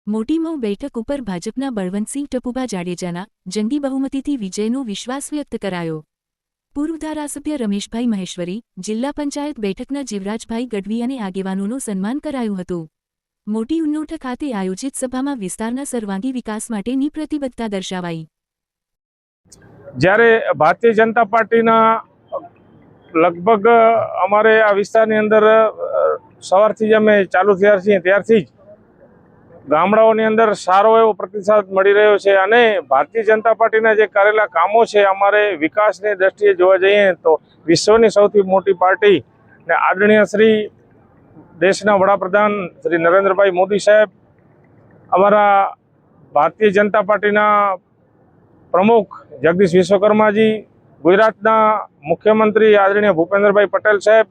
મોટી મઉ બેઠક ઉપર ભાજપના બળવંતસિંહ ટપુભા જાડેજાના જંગી બહુમતીથી વિજયનો વિશ્વાસ વ્યક્ત કરાયો। પૂર્વ ધારાસભ્ય રમેશભાઈ મહેશ્વરી, જિલ્લા પંચાયત બેઠકના જીવરાજભાઈ ગઢવી અને આગેવાનોનું સન્માન કરાયું હતું। મોટી ઉનોઠ ખાતે આયોજિત સભામાં વિસ્તારના સર્વાંગી વિકાસ માટેની પ્રતિબદ્ધતા દર્શાવાઈ। જ્યારે ભારતીય જનતા પાર્ટીના લગભગ અમારે આ વિસ્તારની અંદર સવારથી જ અમે ચાલુ થયા છીએ ત્યારથી જ ગામડાઓની અંદર સારો એવો પ્રતિસાદ મળી રહ્યો છે અને ભારતીય જનતા પાર્ટીના જે કરેલા કામો છે અમારે વિકાસની દ્રષ્ટિએ જોવા જઈએ તો વિશ્વની સૌથી મોટી પાર્ટી ને આદરણીય શ્રી દેશના વડાપ્રધાન શ્રી નરેન્દ્રભાઈ મોદી સાહેબ, અમારા ભારતીય જનતા પાર્ટીના પ્રમુખ જગદીશ વિશ્વકર્માજી, ગુજરાતના મુખ્યમંત્રી આદરણીય ભૂપેન્દ્રભાઈ પટેલ સાહેબ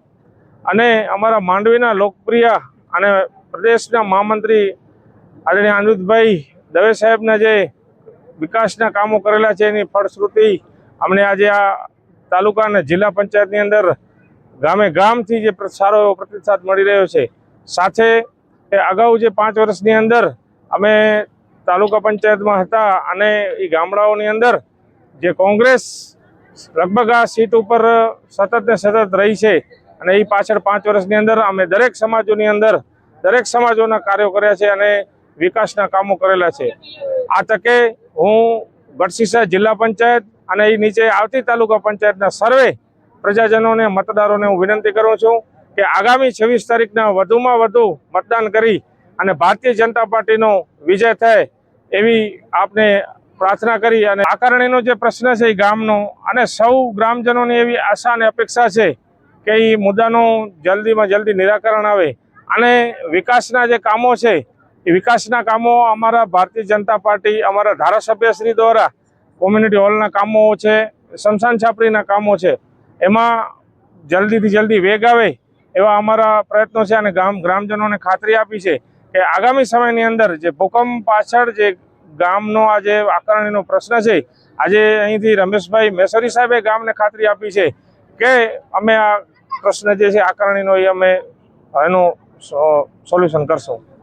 અને અમારા માંડવીના લોકપ્રિય અને પ્રદેશના મહામંત્રી આદરણીય અનિરુદ્ધભાઈ દવે સાહેબના જે વિકાસના કામો કરેલા છે એની ફળશ્રુતિ અમને આજે આ તાલુકા અને જિલ્લા પંચાયતની અંદર ગામે ગામથી જે સારો એવો પ્રતિસાદ મળી રહ્યો છે। સાથે અગાઉ જે 5 વર્ષની અંદર અમે તાલુકા પંચાયતમાં હતા અને એ ગામડાઓની અંદર જે કોંગ્રેસ લગભગ આ સીટ ઉપર સતત ને સતત રહી છે અને એ પાછળ 5 વર્ષની અંદર અમે દરેક સમાજોની અંદર દરેક સમાજોના કાર્યો કર્યા છે અને વિકાસના કામો કરેલા છે। આ તકે હું ગઢશીસા જિલ્લા પંચાયત અને એ નીચે આવતી તાલુકા પંચાયતના સર્વે પ્રજાજનોને મતદારોને હું વિનંતી કરું છું કે આગામી 26 તારીખના વધુમાં વધુ મતદાન કરી અને ભારતીય જનતા પાર્ટીનો વિજય થાય એવી આપને પ્રાર્થના કરી અને આકારણીનો જે પ્રશ્ન છે એ ગામનો અને સૌ ગ્રામજનોની એવી આશા અને અપેક્ષા છે કે એ મુદ્દાનું જલ્દીમાં જલ્દી નિરાકરણ આવે અને વિકાસના જે કામો છે એ વિકાસના કામો અમારા ભારતીય જનતા પાર્ટી અમારા ધારાસભ્યશ્રી દ્વારા કોમ્યુનિટી હોલના કામો છે, સ્મશાન છાપરીના કામો છે, એમાં જલ્દીથી જલ્દી વેગ આવે એવા અમારા પ્રયત્નો છે અને ગ્રામજનોને ખાતરી આપી છે કે આગામી સમયની અંદર જે ભૂકંપ પાછળ જે ગામનો આ જે આકારણીનો પ્રશ્ન છે, આજે અહીંથી રમેશભાઈ મહેશ્વરી સાહેબે ગામને ખાતરી આપી છે કે અમે આ પ્રશ્ન જે છે આકારણીનો એ અમે એનું સોલ્યુશન કરશું।